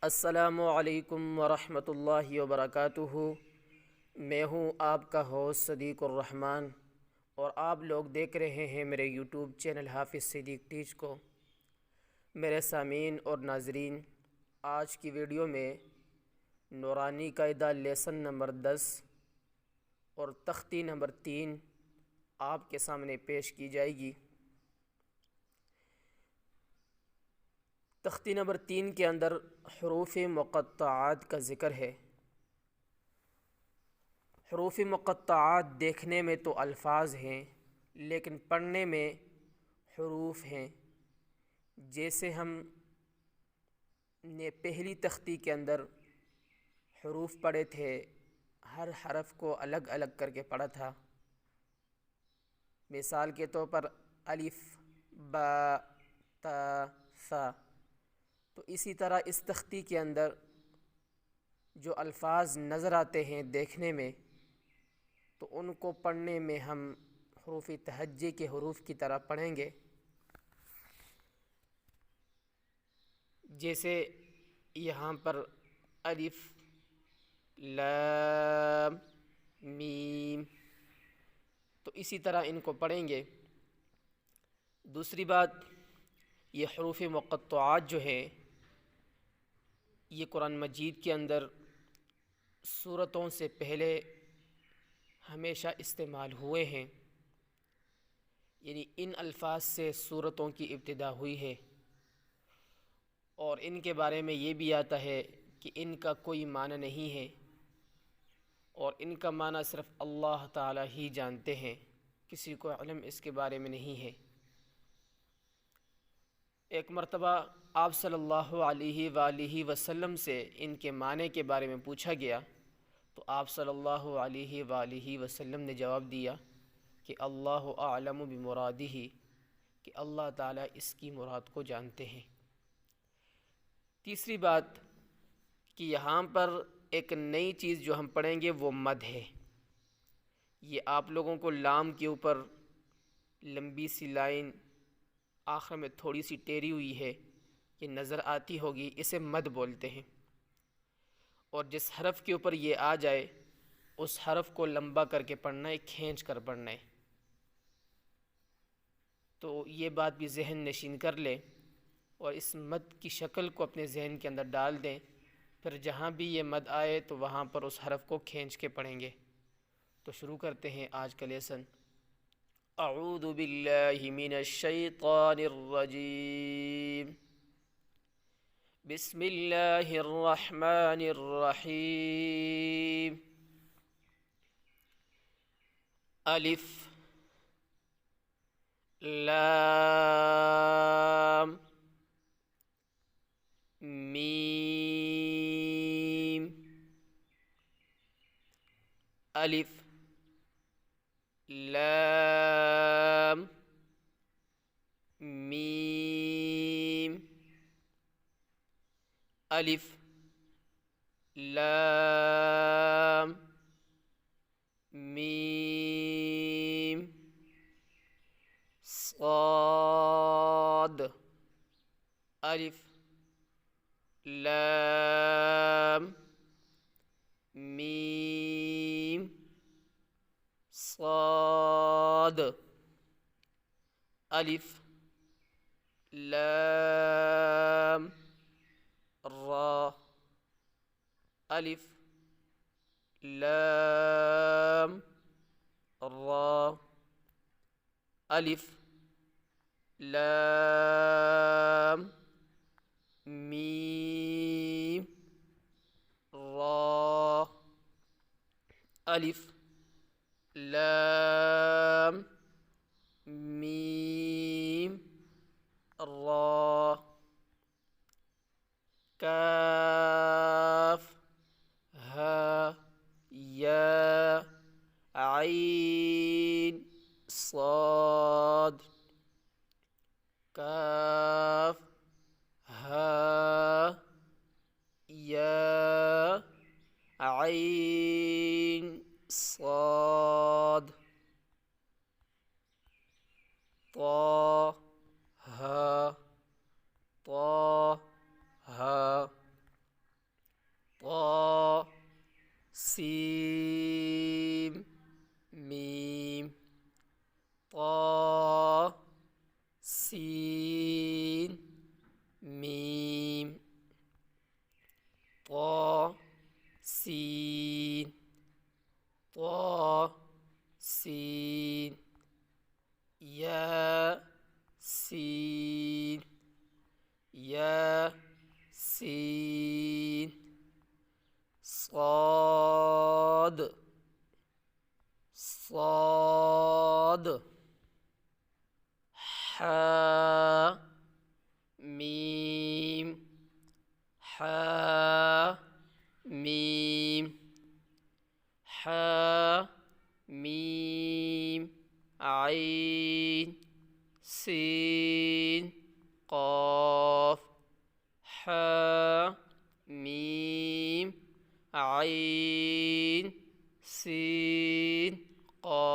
السلام علیکم ورحمۃ اللہ وبرکاتہ۔ میں ہوں آپ کا ہوسٹ صدیق الرحمن، اور آپ لوگ دیکھ رہے ہیں میرے یوٹیوب چینل حافظ صدیق ٹیچ کو۔ میرے سامعین اور ناظرین، آج کی ویڈیو میں نورانی قاعدہ لیسن نمبر 10 اور تختی نمبر 3 آپ کے سامنے پیش کی جائے گی۔ تختی نمبر 3 کے اندر حروف مقطعات کا ذکر ہے۔ حروف مقطعات دیکھنے میں تو الفاظ ہیں، لیکن پڑھنے میں حروف ہیں۔ جیسے ہم نے پہلی تختی کے اندر حروف پڑھے تھے، ہر حرف کو الگ الگ کر کے پڑھا تھا۔ مثال کے طور پر الف، با، تا، ثا۔ تو اسی طرح اس تختی کے اندر جو الفاظ نظر آتے ہیں دیکھنے میں، تو ان کو پڑھنے میں ہم حروف تہجی کے حروف کی طرح پڑھیں گے۔ جیسے یہاں پر الف، لام، میم، تو اسی طرح ان کو پڑھیں گے۔ دوسری بات، یہ حروف مقطعات جو ہیں، یہ قرآن مجید کے اندر سورتوں سے پہلے ہمیشہ استعمال ہوئے ہیں، یعنی ان الفاظ سے سورتوں کی ابتدا ہوئی ہے، اور ان کے بارے میں یہ بھی آتا ہے کہ ان کا کوئی معنی نہیں ہے، اور ان کا معنی صرف اللہ تعالی ہی جانتے ہیں، کسی کو علم اس کے بارے میں نہیں ہے۔ ایک مرتبہ آپ صلی اللہ علیہ وآلہ وسلم سے ان کے معنی کے بارے میں پوچھا گیا، تو آپ صلی اللہ علیہ وآلہ وسلم نے جواب دیا کہ اللہ اعلم بمرادہ، کہ اللہ تعالیٰ اس کی مراد کو جانتے ہیں۔ تیسری بات کہ یہاں پر ایک نئی چیز جو ہم پڑھیں گے وہ مد ہے۔ یہ آپ لوگوں کو لام کے اوپر لمبی سی لائن آخر میں تھوڑی سی ٹیڑھی ہوئی ہے، یہ نظر آتی ہوگی، اسے مد بولتے ہیں۔ اور جس حرف کے اوپر یہ آ جائے اس حرف کو لمبا کر کے پڑھنا ہے، کھینچ کر پڑھنا ہے۔ تو یہ بات بھی ذہن نشین کر لیں اور اس مد کی شکل کو اپنے ذہن کے اندر ڈال دیں، پھر جہاں بھی یہ مد آئے تو وہاں پر اس حرف کو کھینچ کے پڑھیں گے۔ تو شروع کرتے ہیں آج کا لیسن۔ اعوذ باللہ من الشیطان الرجیم، بسم اللہ الرحمن الرحیم۔ الف، لام، میم۔ الف، لام، میم۔ الف، لام، میم، صاد۔ الف، لام، میم، صاد۔ الف، لام، را۔ الف، لام، را۔ الف، لام، میم، را۔ الف، لام، میم، را۔ کاف، ہا، یا، عین، صاد۔ کاف، ہا، یا، عین، صاد۔ طا، ہا، طا، ہا۔ سين يا سين صاد صاد حا ميم حا ميم حا ميم عين سين قاف حا ميم عين سين قاف